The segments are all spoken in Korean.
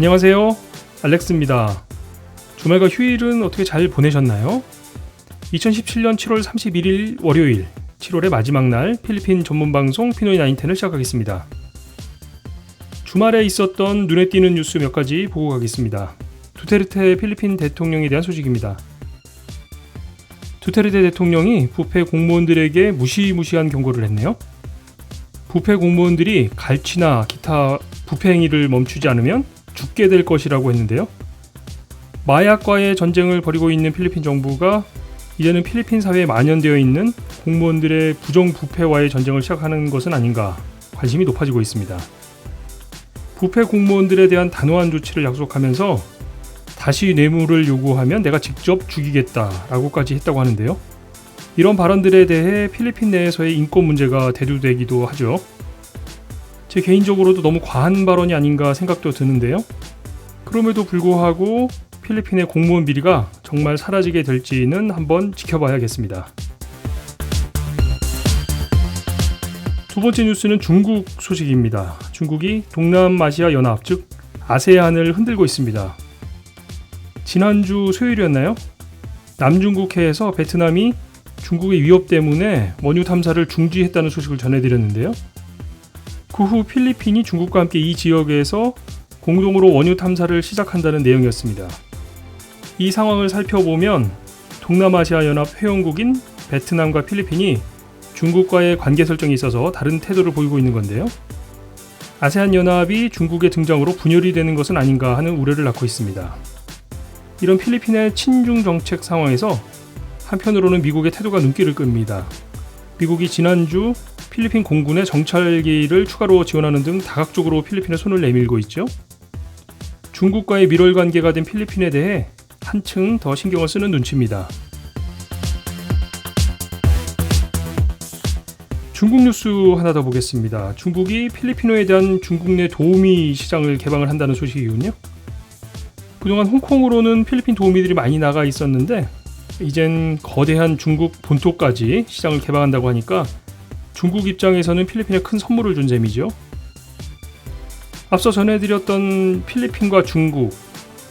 안녕하세요. 알렉스입니다. 주말과 휴일은 어떻게 잘 보내셨나요? 2017년 7월 31일 월요일 7월의 마지막 날 필리핀 전문방송 피노이 나인텐을 시작하겠습니다. 주말에 있었던 눈에 띄는 뉴스 몇 가지 보고 가겠습니다. 두테르테 필리핀 대통령에 대한 소식입니다. 두테르테 대통령이 부패 공무원들에게 무시무시한 경고를 했네요. 부패 공무원들이 갈취나 기타 부패 행위를 멈추지 않으면 죽게 될 것이라고 했는데요. 마약과의 전쟁을 벌이고 있는 필리핀 정부가 이제는 필리핀 사회에 만연되어 있는 공무원들의 부정부패와의 전쟁을 시작하는 것은 아닌가 관심이 높아지고 있습니다. 부패 공무원들에 대한 단호한 조치를 약속하면서 다시 뇌물을 요구하면 내가 직접 죽이겠다라고까지 했다고 하는데요. 이런 발언들에 대해 필리핀 내에서의 인권 문제가 대두되기도 하죠. 제 개인적으로도 너무 과한 발언이 아닌가 생각도 드는데요. 그럼에도 불구하고 필리핀의 공무원 비리가 정말 사라지게 될지는 한번 지켜봐야겠습니다. 두 번째 뉴스는 중국 소식입니다. 중국이 동남아시아 연합, 즉 아세안을 흔들고 있습니다. 지난주 수요일이었나요? 남중국해에서 베트남이 중국의 위협 때문에 원유 탐사를 중지했다는 소식을 전해드렸는데요. 그 후 필리핀이 중국과 함께 이 지역에서 공동으로 원유 탐사를 시작한다는 내용이었습니다. 이 상황을 살펴보면 동남아시아 연합 회원국인 베트남과 필리핀이 중국과의 관계 설정이 있어서 다른 태도를 보이고 있는 건데요. 아세안 연합이 중국의 등장으로 분열이 되는 것은 아닌가 하는 우려를 낳고 있습니다. 이런 필리핀의 친중 정책 상황에서 한편으로는 미국의 태도가 눈길을 끕니다. 미국이 지난주 필리핀 공군의 정찰기를 추가로 지원하는 등 다각적으로 필리핀에 손을 내밀고 있죠. 중국과의 밀월 관계가 된 필리핀에 대해 한층 더 신경을 쓰는 눈치입니다. 중국 뉴스 하나 더 보겠습니다. 중국이 필리핀어에 대한 중국 내 도우미 시장을 개방을 한다는 소식이군요. 그동안 홍콩으로는 필리핀 도우미들이 많이 나가 있었는데 이젠 거대한 중국 본토까지 시장을 개방한다고 하니까 중국 입장에서는 필리핀에 큰 선물을 준 셈이죠. 앞서 전해드렸던 필리핀과 중국,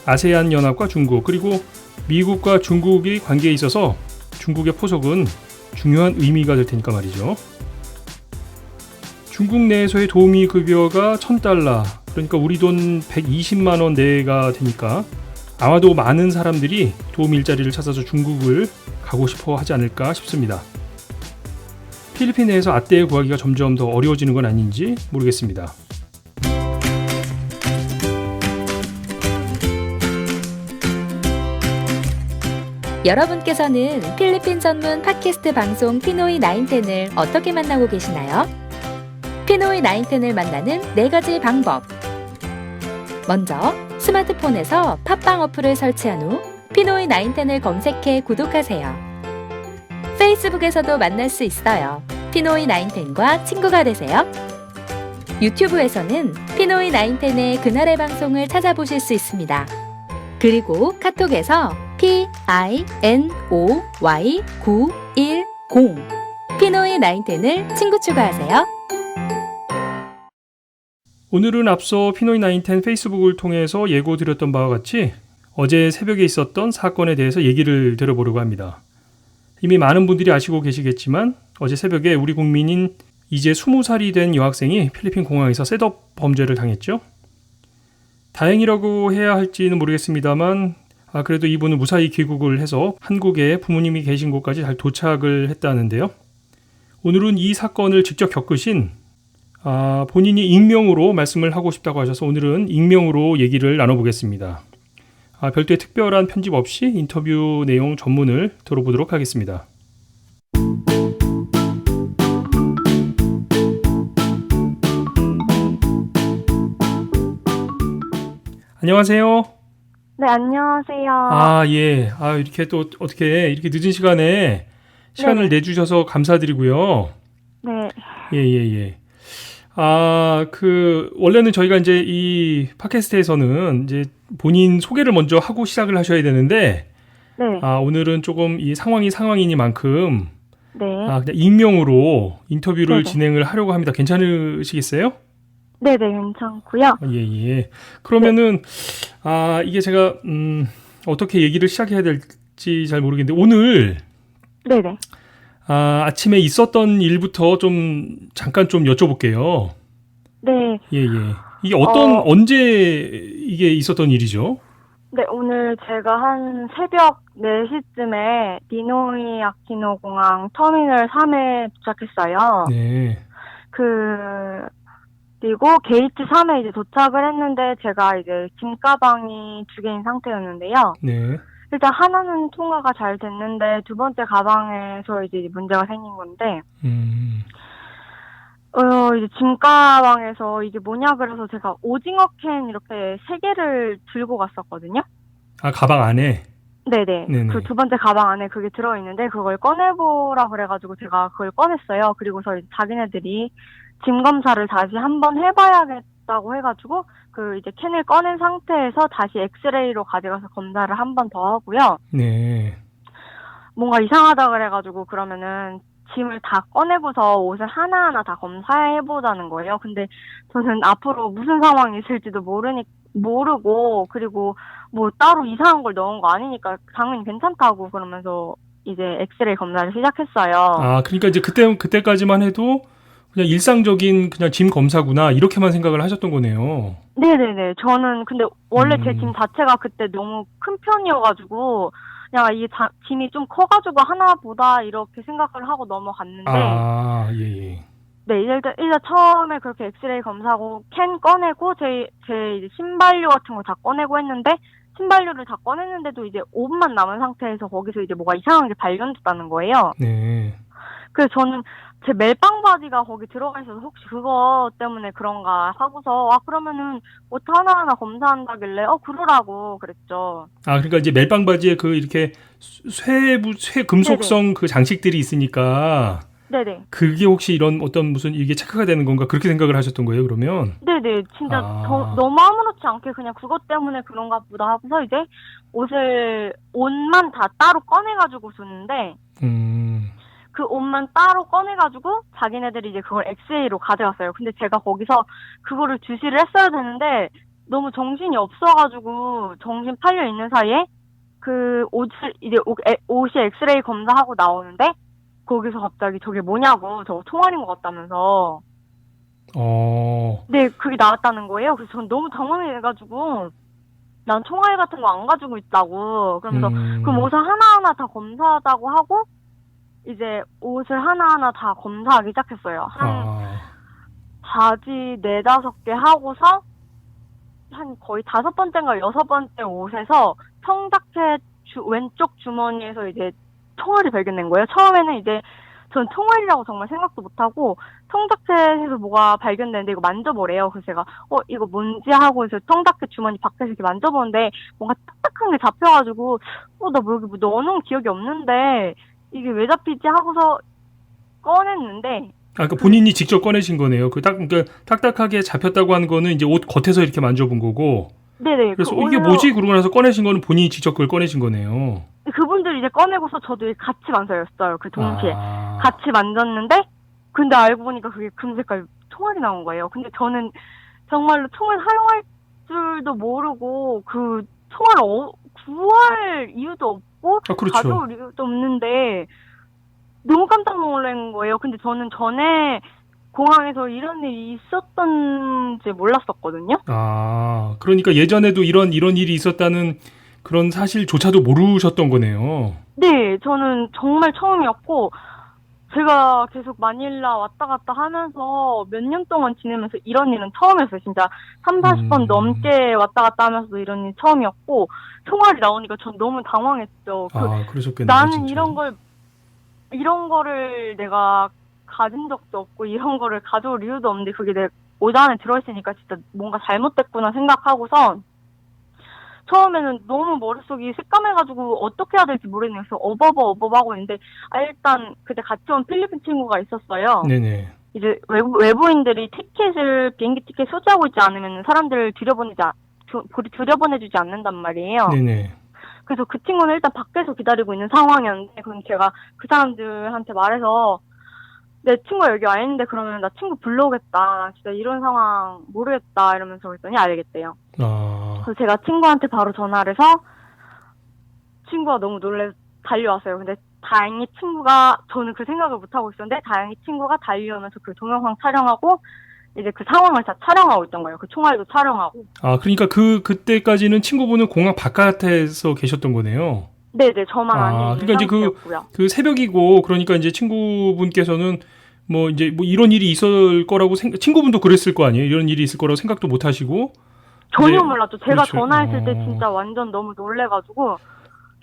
아세안 연합과 중국, 그리고 미국과 중국이 관계에 있어서 중국의 포석은 중요한 의미가 될 테니까 말이죠. 중국 내에서의 도우미 급여가 $1,000, 그러니까 우리 돈 120만 원 내가 되니까 아마도 많은 사람들이 도우미 일자리를 찾아서 중국을 가고 싶어 하지 않을까 싶습니다. 필리핀 내에서 아떼 구하기가 점점 더 어려워지는 건 아닌지 모르겠습니다. 여러분께서는 필리핀 전문 팟캐스트 방송 피노이 나인텐을 어떻게 만나고 계시나요? 피노이 나인텐을 만나는 4가지 방법. 먼저 스마트폰에서 팟빵 어플을 설치한 후 피노이 나인텐을 검색해 구독하세요. 페이스북에서도 만날 수 있어요. 피노이 나인텐과 친구가 되세요. 유튜브에서는 피노이 나인텐의 그날의 방송을 찾아보실 수 있습니다. 그리고 카톡에서 PINOY910 피노이 나인텐을 친구 추가하세요. 오늘은 앞서 피노이 나인텐 페이스북을 통해서 예고드렸던 바와 같이 어제 새벽에 있었던 사건에 대해서 얘기를 들어보려고 합니다. 이미 많은 분들이 아시고 계시겠지만 어제 새벽에 우리 국민인 이제 20살이 된 여학생이 필리핀 공항에서 셋업 범죄를 당했죠. 다행이라고 해야 할지는 모르겠습니다만 그래도 이분은 무사히 귀국을 해서 한국에 부모님이 계신 곳까지 잘 도착을 했다는데요. 오늘은 이 사건을 직접 겪으신 본인이 익명으로 말씀을 하고 싶다고 하셔서 오늘은 익명으로 얘기를 나눠보겠습니다. 별도의 특별한 편집 없이 인터뷰 내용 전문을 들어보도록 하겠습니다. 안녕하세요. 네, 안녕하세요. 예. 이렇게 또 어떻게 이렇게 늦은 시간에 시간을 내주셔서 감사드리고요. 네. 예. 원래는 저희가 이제 이 팟캐스트에서는 이제 본인 소개를 먼저 하고 시작을 하셔야 되는데, 네. 오늘은 조금 이 상황이니만큼, 네. 그냥 익명으로 인터뷰를 네네. 진행을 하려고 합니다. 괜찮으시겠어요? 네네, 괜찮고요. 예, 예. 그러면은 이게 제가 어떻게 얘기를 시작해야 될지 잘 모르겠는데 오늘 네네. 아침에 있었던 일부터 좀 잠깐 좀 여쭤볼게요. 네, 예, 예. 이게 어, 언제 이게 있었던 일이죠? 네, 오늘 제가 한 새벽 4시쯤에 니노이 아키노 공항 터미널 3에 도착했어요. 네, 그, 그리고 게이트 3에 이제 도착을 했는데 제가 이제 짐 가방이 2개인 상태였는데요. 네, 일단 하나는 통과가 잘 됐는데 두 번째 가방에서 이제 문제가 생긴 건데, 음, 이제 짐 가방에서 이게 뭐냐 그래서 제가 오징어 캔 이렇게 3개를 들고 갔었거든요. 가방 안에, 네네. 그 네네, 두 번째 가방 안에 그게 들어있는데 그걸 꺼내보라 그래가지고 제가 그걸 꺼냈어요. 그리고서 이제 자기네들이 짐 검사를 다시 한번 해봐야겠다고 해가지고 그 이제 캔을 꺼낸 상태에서 다시 엑스레이로 가져가서 검사를 한 번 더 하고요. 네, 뭔가 이상하다 그래가지고 그러면은 짐을 다 꺼내고서 옷을 하나하나 다 검사해보자는 거예요. 근데 저는 앞으로 무슨 상황이 있을지도 모르고, 그리고 뭐 따로 이상한 걸 넣은 거 아니니까 당연히 괜찮다고 그러면서 이제 엑스레이 검사를 시작했어요. 그러니까 이제 그때까지만 해도 그냥 일상적인 그냥 짐 검사구나 이렇게만 생각을 하셨던 거네요. 네네네. 저는 근데 원래 제 짐 음, 자체가 그때 너무 큰 편이어가지고, 그냥 이게 짐이 좀 커가지고 하나보다 이렇게 생각을 하고 넘어갔는데, 예, 예, 네, 일단 처음에 그렇게 엑스레이 검사하고 캔 꺼내고 제 이제 신발류 같은 거 다 꺼내고 했는데 신발류를 다 꺼냈는데도 이제 옷만 남은 상태에서 거기서 이제 뭐가 이상한 게 발견됐다는 거예요. 네, 그래서 저는 제 멜빵 바지가 거기 들어가 있어서 혹시 그거 때문에 그런가 하고서 그러면은 옷 하나하나 검사한다길래 그러라고 그랬죠. 그러니까 이제 멜빵 바지에 그 이렇게 쇠 네네. 금속성 그 장식들이 있으니까 네네. 그게 혹시 이런 어떤 무슨 이게 체크가 되는 건가 그렇게 생각을 하셨던 거예요, 그러면? 네네, 진짜 아, 너무 아무렇지 않게 그냥 그것 때문에 그런가 보다 하고서 이제 옷만 다 따로 꺼내가지고 줬는데, 음, 그 옷만 따로 꺼내가지고 자기네들이 이제 그걸 엑스레이로 가져갔어요. 근데 제가 거기서 그거를 주시를 했어야 되는데, 너무 정신이 없어가지고 정신 팔려 있는 사이에 그 옷이 엑스레이 검사하고 나오는데, 거기서 갑자기 저게 뭐냐고, 저거 총알인 것 같다면서. 어, 네, 그게 나왔다는 거예요. 그래서 전 너무 당황해가지고, 난 총알 같은 거 안 가지고 있다고. 그러면서, 그럼 음, 옷을 하나하나 다 검사하자고 하고, 이제 옷을 하나하나 다 검사하기 시작했어요. 한 아, 바지 4-5개 하고서, 한 거의 5번째인가 6번째 옷에서 청자켓 왼쪽 주머니에서 이제 총알이 발견된 거예요. 처음에는 이제 전 총알이라고 정말 생각도 못하고 청자켓에서 뭐가 발견됐는데 이거 만져보래요. 그래서 제가 이거 뭔지 하고 이제 청자켓 주머니 밖에서 이렇게 만져보는데 뭔가 딱딱한 게 잡혀가지고 나 뭐 여기 뭐 넣어놓은 기억이 없는데 이게 왜 잡히지 하고서 꺼냈는데 그러니까 그게 본인이 직접 꺼내신 거네요. 그러니까 딱딱하게 잡혔다고 하는 거는 이제 옷 겉에서 이렇게 만져본 거고. 네네 그 그래서 이게 옷을 뭐지? 그러고 나서 꺼내신 거는 본인이 직접 그걸 꺼내신 거네요. 그분들이 이제 꺼내고서 저도 같이 만져였어요. 그 동시에. 아, 같이 만졌는데, 근데 알고 보니까 그게 금색깔 총알이 나온 거예요. 근데 저는 정말로 총을 사용할 줄도 모르고, 그 총알을 구할 이유도 없고, 그렇죠. 가져올 이유도 없는데, 너무 깜짝 놀란 거예요. 근데 저는 전에 공항에서 이런 일이 있었던지 몰랐었거든요. 그러니까 예전에도 이런 일이 있었다는 그런 사실조차도 모르셨던 거네요. 네, 저는 정말 처음이었고, 제가 계속 마닐라 왔다 갔다 하면서 몇 년 동안 지내면서 이런 일은 처음이었어요. 진짜 3, 40번 음, 넘게 왔다 갔다 하면서도 이런 일 처음이었고, 총알이 나오니까 전 너무 당황했죠. 그러셨겠네요, 나는 진짜. 이런 거를 내가 가진 적도 없고, 이런 거를 가져올 이유도 없는데, 그게 내 옷 안에 들어있으니까 진짜 뭔가 잘못됐구나 생각하고서, 처음에는 너무 머릿속이 새까매가지고 어떻게 해야 될지 모르겠어요. 어버버 하고 있는데, 일단 그때 같이 온 필리핀 친구가 있었어요. 네네. 이제 외부인들이 비행기 티켓 소지하고 있지 않으면 사람들을 들여보내주지 않는단 말이에요. 네네. 그래서 그 친구는 일단 밖에서 기다리고 있는 상황이었는데, 그럼 제가 그 사람들한테 말해서, 내 친구가 여기 와 있는데 그러면 나 친구 불러오겠다. 나 진짜 이런 상황 모르겠다. 이러면서 그랬더니 알겠대요. 아, 그래서 제가 친구한테 바로 전화를 해서 친구가 너무 놀래 달려왔어요. 근데 다행히 친구가, 저는 그 생각을 못하고 있었는데 다행히 친구가 달려오면서 그 동영상 촬영하고 이제 그 상황을 다 촬영하고 있던 거예요. 그 총알도 촬영하고. 그러니까 그때까지는 친구분은 공항 바깥에서 계셨던 거네요. 네네, 저만 아닌 그러니까 이제 상태였고요. 그 새벽이고, 그러니까 이제 친구분께서는 뭐 이제 뭐 이런 일이 있을 거라고 친구분도 그랬을 거 아니에요? 이런 일이 있을 거라고 생각도 못 하시고. 전혀 이제 몰랐죠. 제가 그렇죠. 전화했을 때 진짜 완전 너무 놀래가지고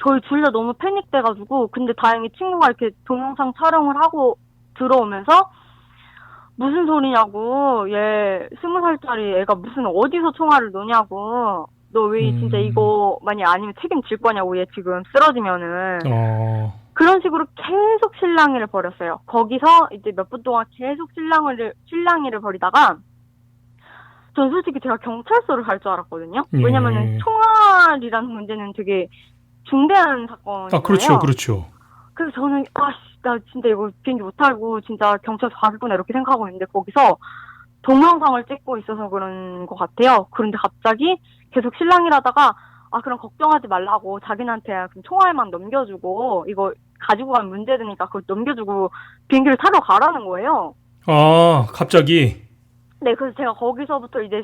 저희 둘 다 너무 패닉돼가지고, 근데 다행히 친구가 이렇게 동영상 촬영을 하고 들어오면서 무슨 소리냐고, 얘 20살짜리 애가 무슨 어디서 총알을 놓냐고, 너 왜 진짜 이거 만약 아니면 책임질 거냐고, 얘 지금 쓰러지면은. 그런 식으로 계속 실랑이를 벌였어요. 거기서 이제 몇 분 동안 계속 실랑이를 벌이다가 전 솔직히 제가 경찰서를 갈 줄 알았거든요. 왜냐면은 총알이라는 문제는 되게 중대한 사건이잖아요. 그렇죠, 그렇죠. 그래서 저는 나 진짜 이거 비행기 못 타고 진짜 경찰서 가겠구나 이렇게 생각하고 있는데 거기서 동영상을 찍고 있어서 그런 것 같아요. 그런데 갑자기 계속 실랑이를 하다가 그럼 걱정하지 말라고 자기한테 그럼 총알만 넘겨주고 이거 가지고 가면 문제되니까 그걸 넘겨주고 비행기를 타러 가라는 거예요. 갑자기? 네, 그래서 제가 거기서부터 이제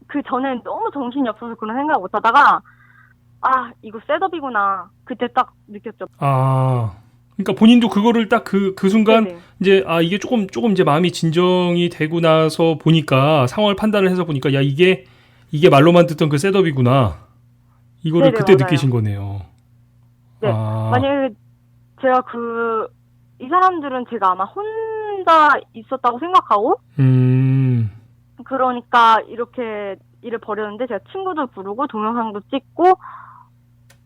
그 전에 너무 정신이 없어서 그런 생각 못 하다가 이거 셋업이구나. 그때 딱 느꼈죠. 그러니까 본인도 그거를 딱 그 순간 네네. 이제 이게 조금 이제 마음이 진정이 되고 나서 보니까 상황을 판단을 해서 보니까 야 이게 말로만 듣던 그 셋업이구나. 이거를 네네, 그때 맞아요. 느끼신 거네요. 네. 만약에 제가 이 사람들은 제가 아마 혼자 있었다고 생각하고 그러니까 이렇게 일을 벌였는데 제가 친구도 부르고 동영상도 찍고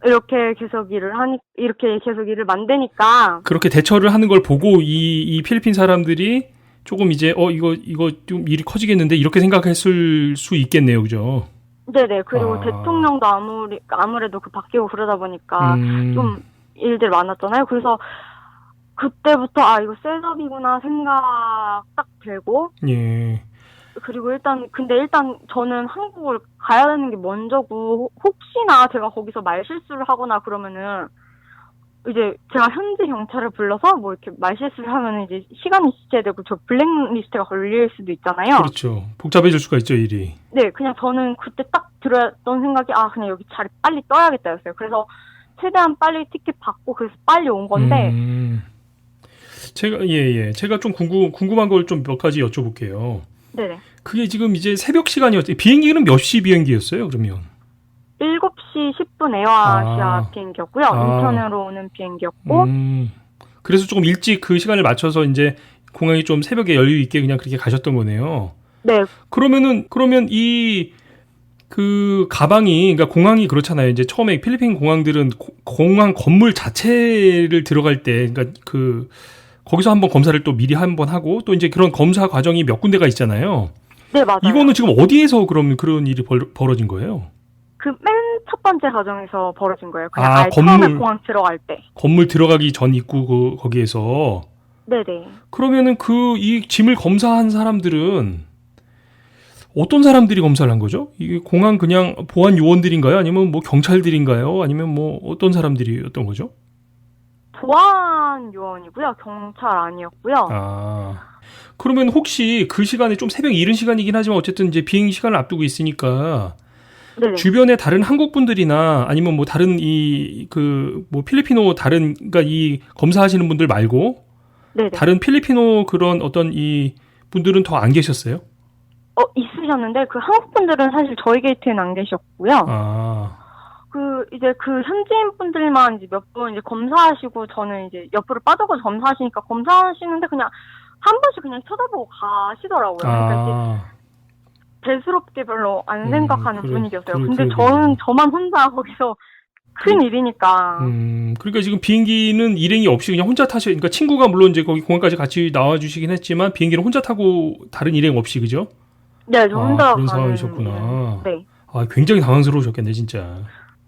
이렇게 계속 일을 만드니까 그렇게 대처를 하는 걸 보고 이 필리핀 사람들이 조금 이제 이거 좀 일이 커지겠는데 이렇게 생각했을 수 있겠네요, 그죠? 네네. 그리고 대통령도 아무래도 바뀌고 그러다 보니까 좀 일들 많았잖아요. 그래서 그때부터 이거 셋업이구나 생각 딱 들고. 예. 그리고 근데 일단 저는 한국을 가야 되는 게 먼저고, 혹시나 제가 거기서 말실수를 하거나 그러면은, 이제 제가 현지 경찰을 불러서 뭐 이렇게 말실수를 하면은 이제 시간이 지체되고 저 블랙리스트가 걸릴 수도 있잖아요. 그렇죠. 복잡해질 수가 있죠, 일이. 네, 그냥 저는 그때 딱 들었던 생각이, 그냥 여기 자리 빨리 떠야겠다였어요. 그래서 최대한 빨리 티켓 받고, 그래서 빨리 온 건데. 제가 좀 궁금한 걸 좀 몇 가지 여쭤볼게요. 네네. 그게 지금 이제 새벽 시간이었죠. 비행기는 몇 시 비행기였어요, 그러면? 7시 10분 에어아시아 비행기였고요. 인천으로 오는 비행기였고. 그래서 조금 일찍 그 시간을 맞춰서 이제 공항이 좀 새벽에 여유 있게 그냥 그렇게 가셨던 거네요. 네. 그러면 그 가방이, 그러니까 공항이 그렇잖아요. 이제 처음에 필리핀 공항들은 공항 건물 자체를 들어갈 때, 그러니까 거기서 한번 검사를 또 미리 한번 하고 또 이제 그런 검사 과정이 몇 군데가 있잖아요. 네, 맞아요. 이거는 지금 어디에서 그럼 그런 일이 벌어진 거예요? 그 맨 첫 번째 과정에서 벌어진 거예요. 그냥 처음에 공항 들어갈 때. 건물 들어가기 전 입구 거기에서. 네네. 그러면은 이 짐을 검사한 사람들은 어떤 사람들이 검사를 한 거죠? 이게 공항 그냥 보안 요원들인가요? 아니면 뭐 경찰들인가요? 아니면 뭐 어떤 사람들이었던 거죠? 보안 요원이고요. 경찰 아니었고요. 그러면 혹시 그 시간에 좀 새벽 이른 시간이긴 하지만 어쨌든 이제 비행 시간을 앞두고 있으니까 네네. 주변에 다른 한국 분들이나 아니면 뭐 다른 뭐 필리핀어 그러니까 이 검사하시는 분들 말고 네네. 다른 필리핀어 그런 어떤 이 분들은 더 안 계셨어요? 있으셨는데 그 한국 분들은 사실 저희 게이트에는 안 계셨고요. 이제 그 현지인 분들만 이제 몇 분 이제 검사하시고 저는 이제 옆으로 빠져서 검사하시니까 검사하시는데 그냥 한 번씩 그냥 쳐다보고 가시더라고요. 그러니까 이제 대수롭게 별로 안 생각하는 분위기였어요. 근데 저만 혼자 거기서 큰 일이니까. 그러니까 지금 비행기는 일행이 없이 그냥 혼자 그러니까 친구가 물론 이제 거기 공항까지 같이 나와주시긴 했지만 비행기는 혼자 타고 다른 일행 없이, 그죠? 네, 저 혼자 그런 가는 상황이셨구나. 네. 굉장히 당황스러우셨겠네, 진짜.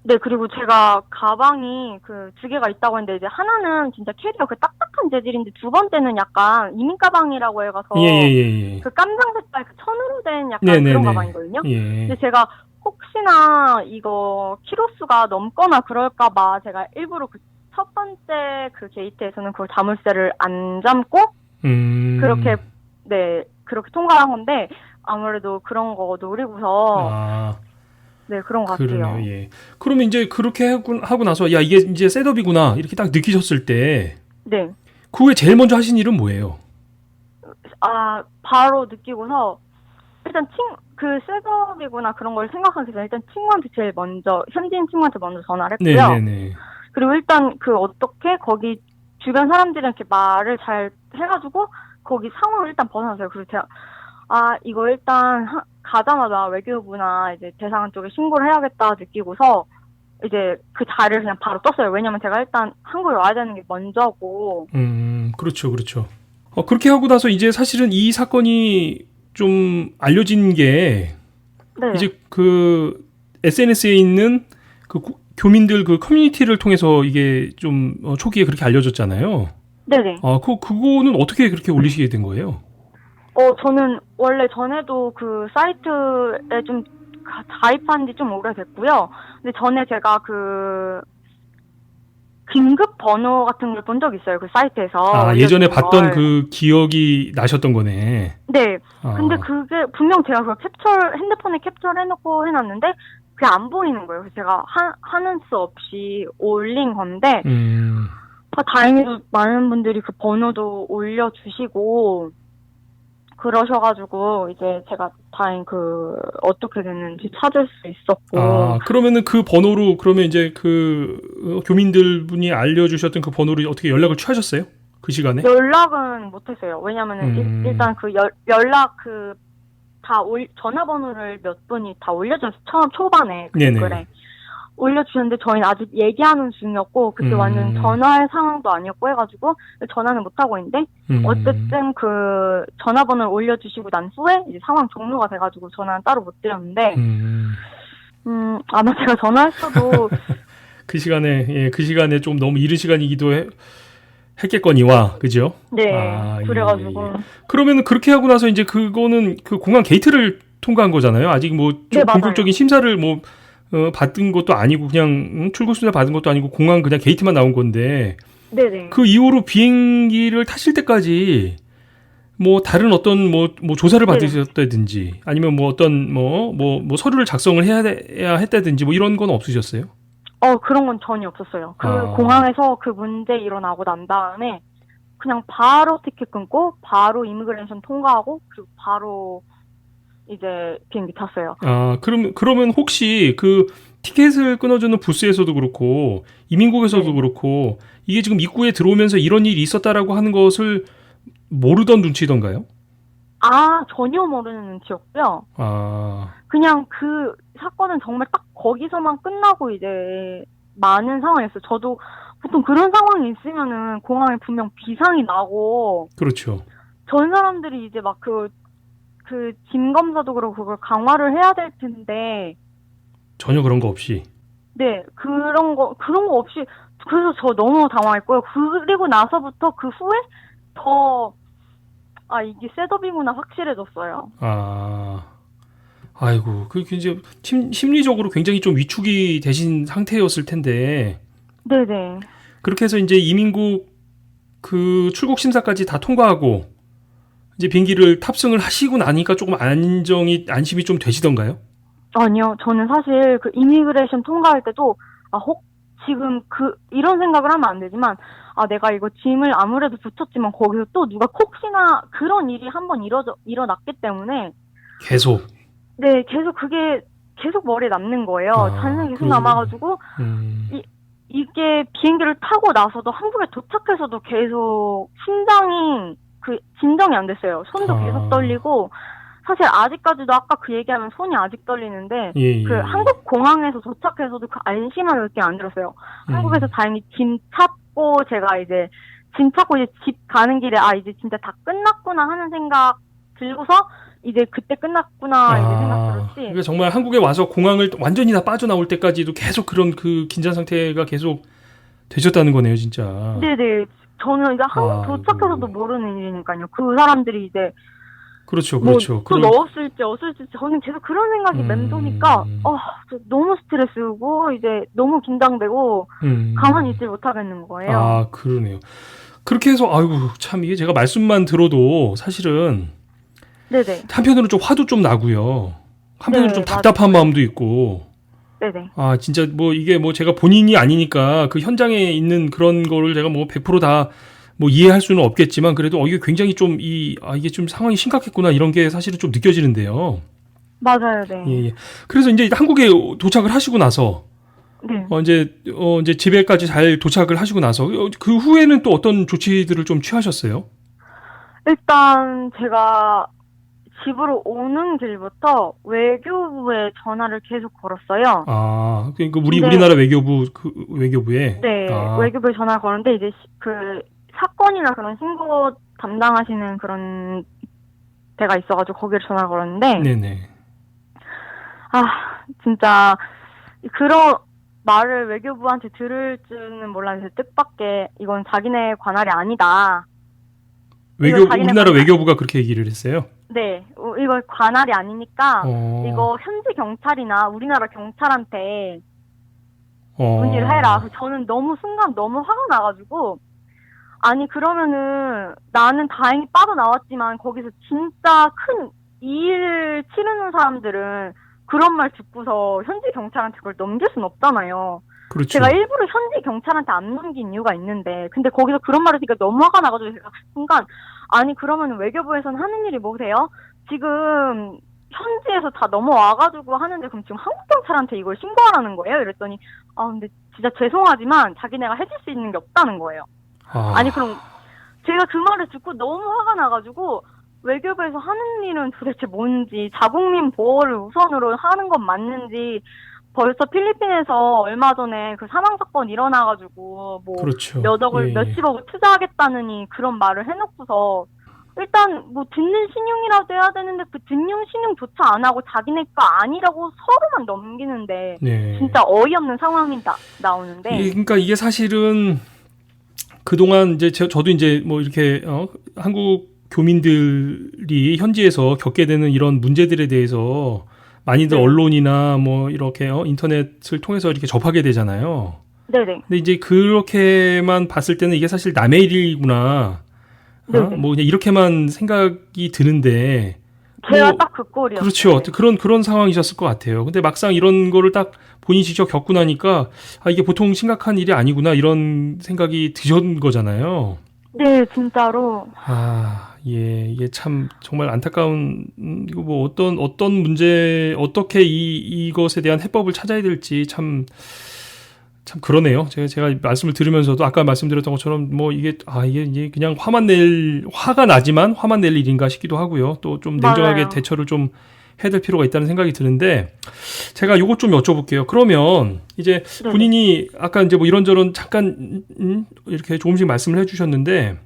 네, 그리고 제가 가방이 그 두 개가 있다고 했는데, 이제 하나는 진짜 캐리어 그 딱딱한 재질인데, 두 번째는 약간 이민 가방이라고 해가서, 예. 그 깜장 색깔 그 천으로 된 약간 네네네. 그런 가방이거든요. 예. 근데 제가 혹시나 이거 키로수가 넘거나 그럴까봐 제가 일부러 그 첫 번째 그 게이트에서는 그걸 자물쇠를 안 잠고, 그렇게, 네, 그렇게 통과한 건데, 아무래도 그런 거 노리고서, 아, 네, 그런 것 그러네요. 같아요. 예. 그러면 이제 그렇게 하고 나서, 야, 이게 이제 셋업이구나. 이렇게 딱 느끼셨을 때, 네. 그 후에 제일 먼저 하신 일은 뭐예요? 바로 느끼고서, 일단 그 셋업이구나 그런 걸 생각하기 전에 일단 친구한테 제일 먼저, 현지인 친구한테 먼저 전화를 했고요. 네네네. 그리고 일단 그 어떻게 거기 주변 사람들이랑 이렇게 말을 잘 해가지고 거기 상황을 일단 벗어났어요. 그리고 제가 이거 일단 가자마자 외교부나 이제 대사관 쪽에 신고를 해야겠다 느끼고서 이제 그 자리를 그냥 바로 떴어요. 왜냐면 제가 일단 한국에 와야 되는 게 먼저고. 그렇죠. 그렇게 하고 나서 이제 사실은 이 사건이 좀 알려진 게 네. 이제 그 SNS에 있는 그 교민들 그 커뮤니티를 통해서 이게 좀 초기에 그렇게 알려졌잖아요. 네네. 그거는 어떻게 그렇게 올리시게 된 거예요? 저는 원래 전에도 그 사이트에 좀 가입한 지 좀 오래됐고요. 근데 전에 제가 그 긴급 번호 같은 걸 본 적 있어요. 그 사이트에서. 예전에 올려주는 봤던 걸. 그 기억이 나셨던 거네. 네. 근데 그게 분명 제가 그걸 핸드폰에 캡처를 해놓고 해놨는데 그게 안 보이는 거예요. 그래서 제가 하는 수 없이 올린 건데 다행히도 많은 분들이 그 번호도 올려주시고 그러셔가지고 이제 제가 다행 어떻게 됐는지 찾을 수 있었고. 그러면은 그 번호로 그러면 이제 그 교민들 분이 알려주셨던 그 번호로 어떻게 연락을 취하셨어요? 그 시간에? 연락은 못했어요. 왜냐면은 일단 그 연락 전화번호를 몇 분이 다 올려줬어요. 처음 초반에 그 댓글에 올려주셨는데 저희는 아직 얘기하는 중이었고 그때 완전 전화할 상황도 아니었고 해가지고 전화는 못하고 있는데 어쨌든 그 전화번호를 올려주시고 난 후에 이제 상황 종료가 돼가지고 전화는 따로 못 드렸는데 아마 제가 전화했어도 그 시간에 좀 너무 이른 시간이기도 했겠거니와 그죠? 네. 그래가지고 그러면 그렇게 하고 나서 이제 그거는 그 공항 게이트를 통과한 거잖아요. 아직 뭐 좀 본격적인 심사를 뭐 받은 것도 아니고 그냥 출국 심사 받은 것도 아니고 공항 그냥 게이트만 나온 건데. 네네. 그 이후로 비행기를 타실 때까지 뭐 다른 어떤 뭐 조사를 받으셨다든지 아니면 뭐 어떤 뭐 서류를 작성을 해야 했다든지 뭐 이런 건 없으셨어요? 그런 건 전혀 없었어요. 공항에서 그 문제 일어나고 난 다음에 그냥 바로 티켓 끊고 바로 이미그레이션 통과하고 그리고 바로 이제 비행기 탔어요. 그러면 혹시 그 티켓을 끊어주는 부스에서도 그렇고 이민국에서도 그렇고 이게 지금 입구에 들어오면서 이런 일이 있었다라고 하는 것을 모르던 눈치던가요? 전혀 모르는 눈치였고요. 그냥 그 사건은 정말 딱 거기서만 끝나고 이제 많은 상황이었어요. 저도 보통 그런 상황이 있으면은 공항에 분명 비상이 나고. 그렇죠. 전 사람들이 이제 막 그 짐 검사도 그렇고 그걸 강화를 해야 될 텐데. 전혀 그런 거 없이. 네, 그런 거 없이. 그래서 저 너무 당황했고요. 그리고 나서부터 그 후에 이게 셋업이구나 확실해졌어요. 아이고, 그 이제 심리적으로 굉장히 좀 위축이 되신 상태였을 텐데. 네네. 그렇게 해서 이제 이민국 그 출국 심사까지 다 통과하고 이제 비행기를 탑승을 하시고 나니까 조금 안심이 좀 되시던가요? 아니요, 저는 사실 그 이미그레이션 통과할 때도 지금 이런 생각을 하면 안 되지만 내가 이거 짐을 아무래도 붙였지만 거기서 또 누가 혹시나 그런 일이 한번 일어났기 때문에 계속 그게 계속 머리에 남는 거예요. 잔상이 계속 남아가지고 이게 비행기를 타고 나서도 한국에 도착해서도 계속 심장이 진정이 안 됐어요. 손도 계속 떨리고 사실 아직까지도 아까 그 얘기하면 손이 아직 떨리는데 한국 공항에서 도착해서도 그 안심한 느낌이 안 들었어요. 한국에서 다행히 짐 찾고 제가 이제 짐 찾고 이제 집 가는 길에 이제 진짜 다 끝났구나 하는 생각 들고서 이제 그때 끝났구나 이제 생각 들었지. 그러니까 정말 한국에 와서 공항을 완전히 다 빠져나올 때까지도 계속 그런 그 긴장 상태가 계속 되셨다는 거네요, 진짜. 네네. 저는 이제 한국 아이고. 도착해서도 모르는 일이니까요. 그 사람들이 이제 그렇죠, 뭐 그렇죠. 또 넣었을지 없을지 저는 계속 그런 생각이 맴도니까 저 너무 스트레스고 이제 너무 긴장되고 가만히 있지 못하겠는 거예요. 아, 그러네요. 그렇게 해서 아이고 참 이게 제가 말씀만 들어도 사실은 네네. 한편으로는 좀 화도 좀 나고요. 한편으로 네, 좀 답답한 마음도 있고. 네네. 아, 진짜 뭐 이게 뭐 제가 본인이 아니니까 그 현장에 있는 그런 거를 제가 뭐 100% 다 뭐 이해할 수는 없겠지만 그래도 이게 굉장히 좀 이게 좀 상황이 심각했구나 이런 게 사실은 좀 느껴지는데요. 맞아요, 네. 예, 예. 그래서 이제 한국에 도착을 하시고 나서 네. 이제 집에까지 잘 도착을 하시고 나서 그 후에는 또 어떤 조치들을 좀 취하셨어요? 일단 제가 집으로 오는 길부터 외교부에 전화를 계속 걸었어요. 아, 그러니까 근데- 우리나라 외교부에. 네, 아. 외교부에 전화를 걸었는데 이제 그 사건이나 그런 신고 담당하시는 그런 데가 있어가지고 거기를 전화를 걸었는데 네네. 아 진짜 그런 말을 외교부한테 들을 줄은 몰랐는데 뜻밖의 이건 자기네 관할이 아니다. 이거 자기네 우리나라 관할- 외교부가 그렇게 얘기를 했어요. 네, 이거 관할이 아니니까 어. 이거 현지 경찰이나 우리나라 경찰한테 어. 문의를 해라. 그래서 저는 순간 너무 화가 나가지고 아니 그러면은 나는 다행히 빠져나왔지만 거기서 진짜 큰 일 치르는 사람들은 그런 말 듣고서 현지 경찰한테 그걸 넘길 순 없잖아요. 그렇죠. 제가 일부러 현지 경찰한테 안 넘긴 이유가 있는데 근데 거기서 그런 말을 듣니까 너무 화가 나가지고 제가 순간 아니 그러면 외교부에서는 하는 일이 뭐세요? 지금 현지에서 다 넘어와가지고 하는데 그럼 지금 한국 경찰한테 이걸 신고하라는 거예요? 이랬더니 아 근데 진짜 죄송하지만 자기네가 해줄 수 있는 게 없다는 거예요. 아니 그럼 제가 그 말을 듣고 너무 화가 나가지고 외교부에서 하는 일은 도대체 뭔지 자국민 보호를 우선으로 하는 건 맞는지 벌써 필리핀에서 얼마 전에 그 사망 사건 일어나가지고 뭐 그렇죠. 몇억을 예, 예. 몇십억을 투자하겠다느니 그런 말을 해놓고서 일단 뭐 듣는 신용이라도 해야 되는데 그 듣는 신용조차 안 하고 자기네 거 아니라고 서로만 넘기는데 네. 진짜 어이없는 상황이 나오는데 그러니까 이게 사실은 그동안 이제 저도 이제 뭐 이렇게 한국 교민들이 현지에서 겪게 되는 이런 문제들에 대해서 많이들 네. 언론이나 뭐 이렇게 인터넷을 통해서 이렇게 접하게 되잖아요. 네네. 근데 이제 그렇게만 봤을 때는 이게 사실 남의 일이구나. 네네. 뭐 그냥 이렇게만 생각이 드는데 제가 뭐, 딱 그 꼴이었어요. 그렇죠. 그런 상황이셨을 것 같아요. 근데 막상 이런 거를 딱 본인이 직접 겪고 나니까 이게 보통 심각한 일이 아니구나 이런 생각이 드신 거잖아요. 네, 진짜로. 예, 이게 참 정말 안타까운 이거 뭐 어떤 문제 어떻게 이것에 대한 해법을 찾아야 될지 참 그러네요. 제가 말씀을 들으면서도 아까 말씀드렸던 것처럼 뭐 이게 그냥 화가 나지만 화만 낼 일인가 싶기도 하고요. 또 좀 냉정하게 맞아요. 대처를 좀 해야 될 필요가 있다는 생각이 드는데 제가 요것 좀 여쭤볼게요. 그러면 이제 네. 본인이 아까 이제 뭐 이런저런 잠깐 이렇게 조금씩 말씀을 해주셨는데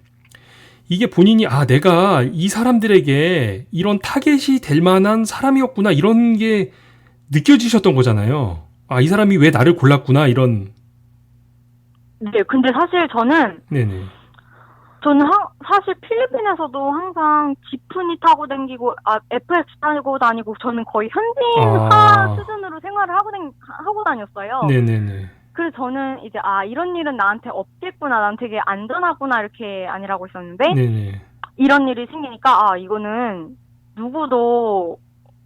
이게 본인이 내가 이 사람들에게 이런 타겟이 될 만한 사람이었구나 이런 게 느껴지셨던 거잖아요. 이 사람이 왜 나를 골랐구나 이런. 네, 근데 사실 저는 네네. 사실 필리핀에서도 항상 지프니 타고 다니고 FX 타고 다니고 저는 거의 현지인화 수준으로 생활을 하고 다녔어요. 네네네. 그래서 저는 이제 이런 일은 나한테 없겠구나, 난 되게 안전하구나 이렇게 아니라고 있었는데 네네. 이런 일이 생기니까 이거는 누구도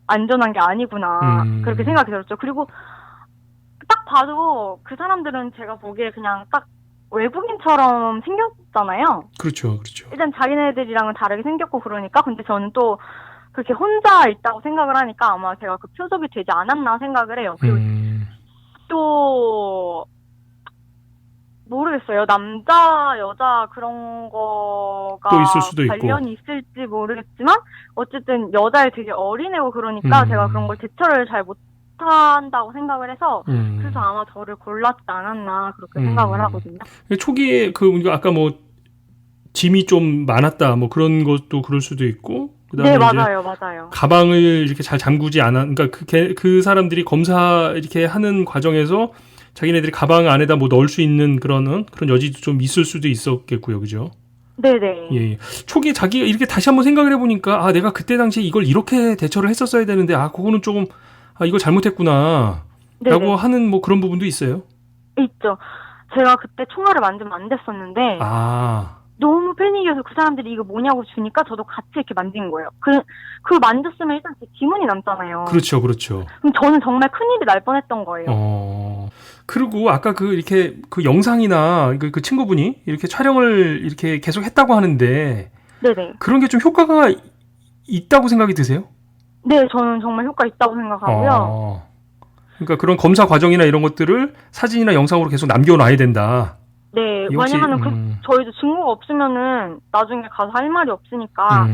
안전한 게 아니구나 그렇게 생각이 들었죠. 그리고 딱 봐도 그 사람들은 제가 보기에 그냥 딱 외국인처럼 생겼잖아요. 그렇죠, 그렇죠. 일단 자기네들이랑은 다르게 생겼고 그러니까 근데 저는 또 그렇게 혼자 있다고 생각을 하니까 아마 제가 그 표적이 되지 않았나 생각을 해요. 그리고 또 모르겠어요. 남자, 여자 그런 거가 또 있을 수도 있고. 관련이 있을지 모르겠지만 어쨌든 여자애 되게 어린애고 그러니까 제가 그런 걸 대처를 잘 못한다고 생각을 해서 그래서 아마 저를 골랐지 않았나 그렇게 생각을 하거든요. 초기에 아까 뭐 짐이 좀 많았다 뭐 그런 것도 그럴 수도 있고 그다음에 네, 이제 맞아요, 맞아요. 가방을 이렇게 잘 잠그지 않아. 그러니까 그 사람들이 검사 이렇게 하는 과정에서 자기네들이 가방 안에다 뭐 넣을 수 있는 그런 여지도 좀 있을 수도 있었겠고요, 그죠? 네네. 예, 예. 초기에 자기가 이렇게 다시 한번 생각을 해보니까, 아, 내가 그때 당시에 이걸 이렇게 대처를 했었어야 되는데, 아, 그거는 조금, 아, 이거 잘못했구나. 라고 네네. 하는 뭐 그런 부분도 있어요. 있죠. 제가 그때 총알을 만지면 안 됐었는데, 아, 너무 패닉이어서 그 사람들이 이거 뭐냐고 주니까 저도 같이 이렇게 만진 거예요. 그 만졌으면 일단 제 지문이 남잖아요. 그렇죠, 그렇죠. 그럼 저는 정말 큰일이 날 뻔했던 거예요. 그리고 아까 이렇게 그 영상이나 그 친구분이 이렇게 촬영을 이렇게 계속 했다고 하는데, 네네. 그런 게 좀 효과가 있다고 생각이 드세요? 네, 저는 정말 효과 있다고 생각하고요. 그러니까 그런 검사 과정이나 이런 것들을 사진이나 영상으로 계속 남겨놔야 된다. 네, 이게 혹시, 왜냐면은 저희도 증거가 없으면은 나중에 가서 할 말이 없으니까.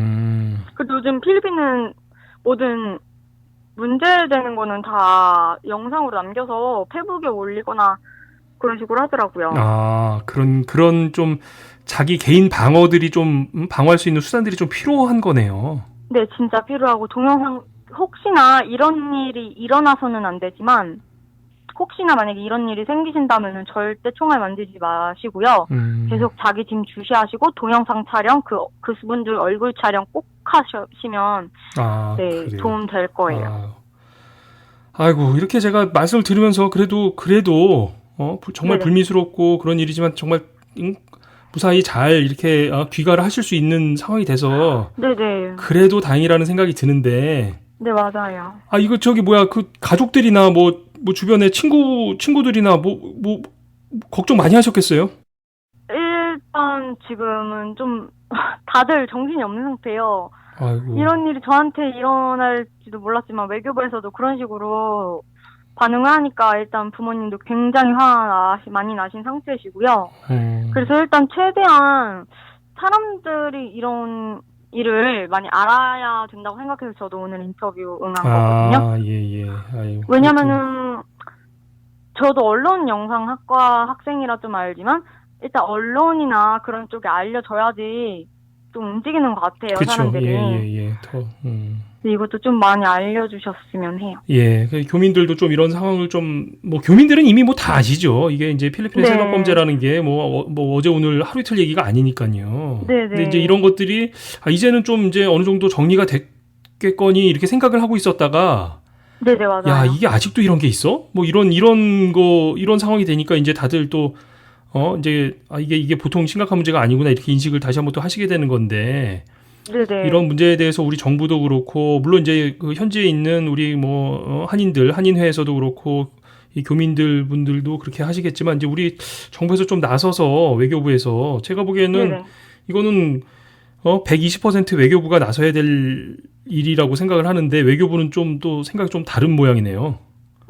그리고 요즘 필리핀은 모든 문제되는 거는 다 영상으로 남겨서 페북에 올리거나 그런 식으로 하더라고요. 아, 그런 좀 자기 개인 방어들이 좀, 방어할 수 있는 수단들이 좀 필요한 거네요. 네, 진짜 필요하고 동영상 혹시나 이런 일이 일어나서는 안 되지만 혹시나 만약에 이런 일이 생기신다면은 절대 총알 만지지 마시고요. 계속 자기 짐 주시하시고 동영상 촬영 그분들 얼굴 촬영 꼭 하시면 네, 그래요. 도움 될 거예요. 아이고, 이렇게 제가 말씀을 들으면서 그래도 정말 네네. 불미스럽고 그런 일이지만 정말 무사히 잘 이렇게 귀가를 하실 수 있는 상황이 돼서 네네. 그래도 다행이라는 생각이 드는데, 네, 맞아요. 아, 이거 그 가족들이나 뭐 주변에 친구들이나 뭐 걱정 많이 하셨겠어요? 일단 지금은 좀 다들 정신이 없는 상태예요. 아이고. 이런 일이 저한테 일어날지도 몰랐지만 외교부에서도 그런 식으로 반응을 하니까 일단 부모님도 굉장히 화가 많이 나신 상태시고요. 그래서 일단 최대한 사람들이 이런 일을 많이 알아야 된다고 생각해서 저도 오늘 인터뷰 응한 거거든요. 예. 아유, 왜냐면은 저도 언론 영상학과 학생이라 좀 알지만 일단 언론이나 그런 쪽에 알려져야지 좀 움직이는 것 같아요, 그쵸. 사람들이. 예. 근데 이것도 좀 많이 알려주셨으면 해요. 예, 교민들도 좀 이런 상황을 교민들은 이미 뭐 다 아시죠. 이게 이제 필리핀의 네. 생각범죄라는 게 뭐 어제 오늘 하루 이틀 얘기가 아니니까요. 네네. 근데 이제 이런 것들이 이제는 좀 이제 어느 정도 정리가 됐겠거니 이렇게 생각을 하고 있었다가, 네네, 맞아요. 야, 이게 아직도 이런 게 있어? 뭐 이런 상황이 되니까 이제 다들 또 이제 이게 보통 심각한 문제가 아니구나 이렇게 인식을 다시 한번 또 하시게 되는 건데, 네네. 이런 문제에 대해서 우리 정부도 그렇고, 물론 이제 그 현지에 있는 우리 한인회에서도 그렇고, 이 교민들 분들도 그렇게 하시겠지만, 이제 우리 정부에서 좀 나서서 외교부에서 제가 보기에는 네네. 이거는 120% 외교부가 나서야 될 일이라고 생각을 하는데, 외교부는 좀 또 생각이 좀 다른 모양이네요.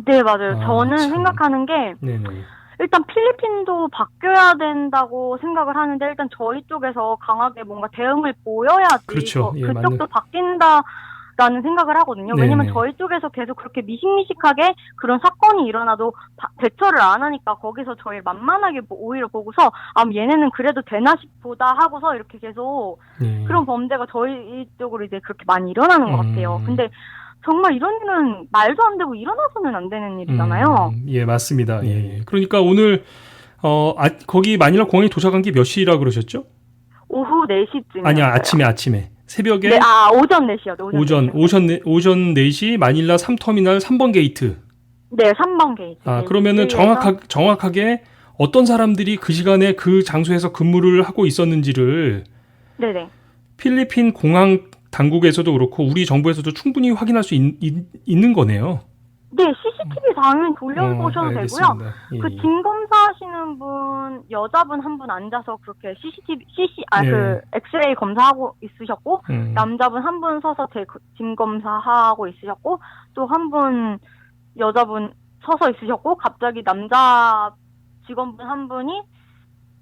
네, 맞아요. 저는 참. 생각하는 게 네네. 일단 필리핀도 바뀌어야 된다고 생각을 하는데 일단 저희 쪽에서 강하게 뭔가 대응을 보여야지 그렇죠. 예, 그쪽도 바뀐다라는 생각을 하거든요. 왜냐면 네네. 저희 쪽에서 계속 그렇게 미식미식하게 그런 사건이 일어나도 대처를 안 하니까 거기서 저희 만만하게 오히려 보고서 얘네는 그래도 되나 싶보다 하고서 이렇게 계속 예. 그런 범죄가 저희 쪽으로 이제 그렇게 많이 일어나는 것 같아요. 근데 정말 이런 일은 말도 안 되고 일어나서는 안 되는 일이잖아요. 예, 맞습니다. 예. 그러니까 오늘 거기 마닐라 공항에 도착한 게 몇 시라 그러셨죠? 오후 4시쯤이요. 아니야, 아침에. 새벽에 네, 오전 4시요. 오전 4시 마닐라 3터미널 3번 게이트. 네, 3번 게이트. 그러면은 정확하게 어떤 사람들이 그 시간에 그 장소에서 근무를 하고 있었는지를 네네. 필리핀 공항 당국에서도 그렇고 우리 정부에서도 충분히 확인할 수 있는 거네요. 네, CCTV 당연히 돌려보셔도 되고요. 예. 그 짐 검사하시는 분, 여자분 한 분 앉아서 그렇게 그 엑스레이 검사하고 있으셨고, 남자분 한 분 서서 짐 검사하고 있으셨고, 또 한 분 여자분 서서 있으셨고, 갑자기 남자 직원분 한 분이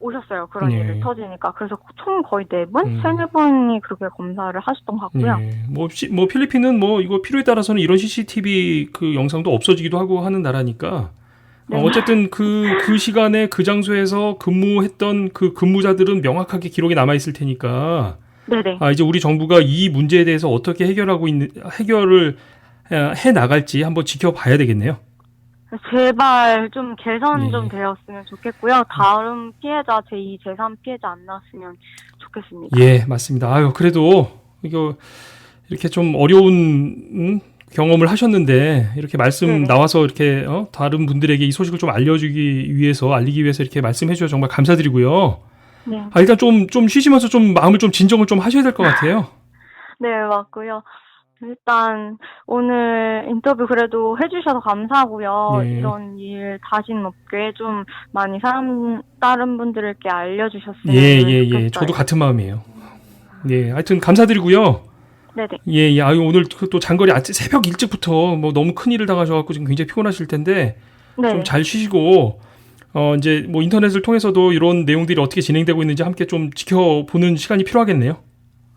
오셨어요. 그런 일이 터지니까. 그래서 총 거의 4분? 3-4분이 그렇게 검사를 하셨던 것 같고요. 예. 뭐 필리핀은 이거 필요에 따라서는 이런 CCTV 그 영상도 없어지기도 하고 하는 나라니까. 네. 어쨌든 그 시간에 그 장소에서 근무했던 그 근무자들은 명확하게 기록이 남아 있을 테니까 네네. 이제 우리 정부가 이 문제에 대해서 어떻게 해결을 해 나갈지 한번 지켜봐야 되겠네요. 제발 좀 개선 네. 좀 되었으면 좋겠고요. 다른 피해자, 제2, 제3 피해자 안 나왔으면 좋겠습니다. 예, 맞습니다. 아유, 그래도 이거 이렇게 좀 어려운 경험을 하셨는데 이렇게 말씀 네네. 나와서 이렇게 다른 분들에게 이 소식을 좀 알리기 위해서 이렇게 말씀해 주셔서 정말 감사드리고요. 네. 일단 좀 쉬시면서 좀 마음을 좀 진정을 좀 하셔야 될 것 같아요. 네, 맞고요. 일단 오늘 인터뷰 그래도 해주셔서 감사하고요. 네. 이런 일 다시는 없게 좀 많이 다른 분들께 알려주셨으면 예. 좋겠어요. 저도 같은 마음이에요. 예, 하여튼 감사드리고요. 네네. 예. 아유, 오늘 또 장거리 새벽 일찍부터 뭐 너무 큰 일을 당하셔갖고 지금 굉장히 피곤하실 텐데 네. 좀 잘 쉬시고 이제 뭐 인터넷을 통해서도 이런 내용들이 어떻게 진행되고 있는지 함께 좀 지켜보는 시간이 필요하겠네요.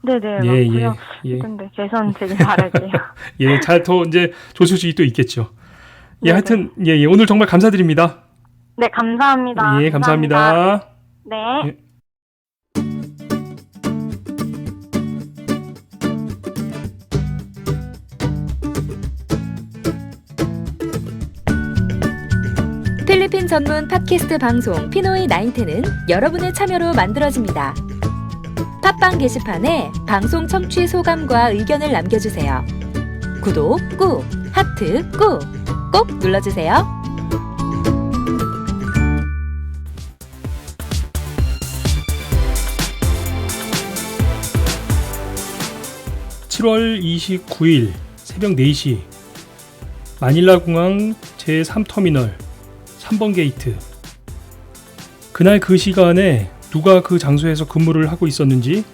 네네. 예. 맞고요. 예. 근데 개선 되길 바랄게요. 예, 더 이제 좋은 소식이 또 있겠죠. 예, 네네. 하여튼 예, 오늘 정말 감사드립니다. 네, 감사합니다. 예, 감사합니다. 네. 예. 필리핀 전문 팟캐스트 방송 피노이 나인텐은 여러분의 참여로 만들어집니다. 팟빵 게시판에 방송 청취 소감과 의견을 남겨주세요. 구독 꾹, 하트 꾹, 꼭 눌러주세요. 7월 29일 새벽 4시 마닐라 공항 제3터미널 3번 게이트. 그날 그 시간에 누가 그 장소에서 근무를 하고 있었는지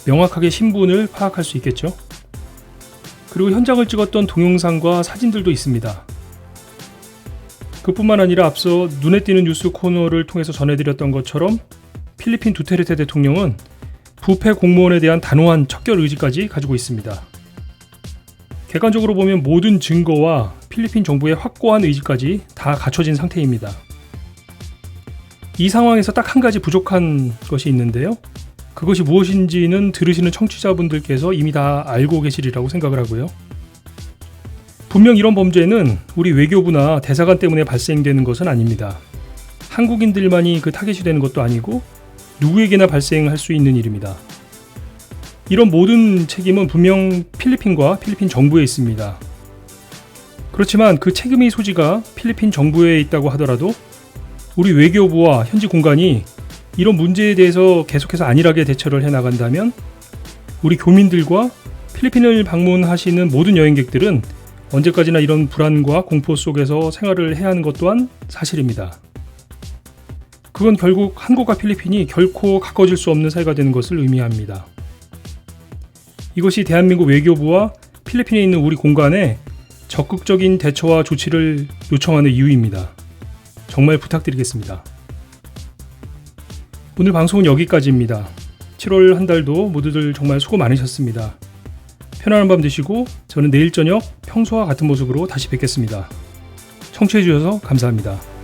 명확하게 신분을 파악할 수 있겠죠. 그리고 현장을 찍었던 동영상과 사진들도 있습니다. 그뿐만 아니라 앞서 눈에 띄는 뉴스 코너를 통해서 전해드렸던 것처럼 필리핀 두테르테 대통령은 부패 공무원에 대한 단호한 척결 의지까지 가지고 있습니다. 객관적으로 보면 모든 증거와 필리핀 정부의 확고한 의지까지 다 갖춰진 상태입니다. 이 상황에서 딱 한 가지 부족한 것이 있는데요. 그것이 무엇인지는 들으시는 청취자분들께서 이미 다 알고 계시리라고 생각을 하고요. 분명 이런 범죄는 우리 외교부나 대사관 때문에 발생되는 것은 아닙니다. 한국인들만이 그 타겟이 되는 것도 아니고 누구에게나 발생할 수 있는 일입니다. 이런 모든 책임은 분명 필리핀과 필리핀 정부에 있습니다. 그렇지만 그 책임의 소지가 필리핀 정부에 있다고 하더라도 우리 외교부와 현지 공간이 이런 문제에 대해서 계속해서 안일하게 대처를 해나간다면 우리 교민들과 필리핀을 방문하시는 모든 여행객들은 언제까지나 이런 불안과 공포 속에서 생활을 해야 하는 것 또한 사실입니다. 그건 결국 한국과 필리핀이 결코 가까워질 수 없는 사이가 되는 것을 의미합니다. 이것이 대한민국 외교부와 필리핀에 있는 우리 공간에 적극적인 대처와 조치를 요청하는 이유입니다. 정말 부탁드리겠습니다. 오늘 방송은 여기까지입니다. 7월 한 달도 모두들 정말 수고 많으셨습니다. 편안한 밤 되시고 저는 내일 저녁 평소와 같은 모습으로 다시 뵙겠습니다. 청취해 주셔서 감사합니다.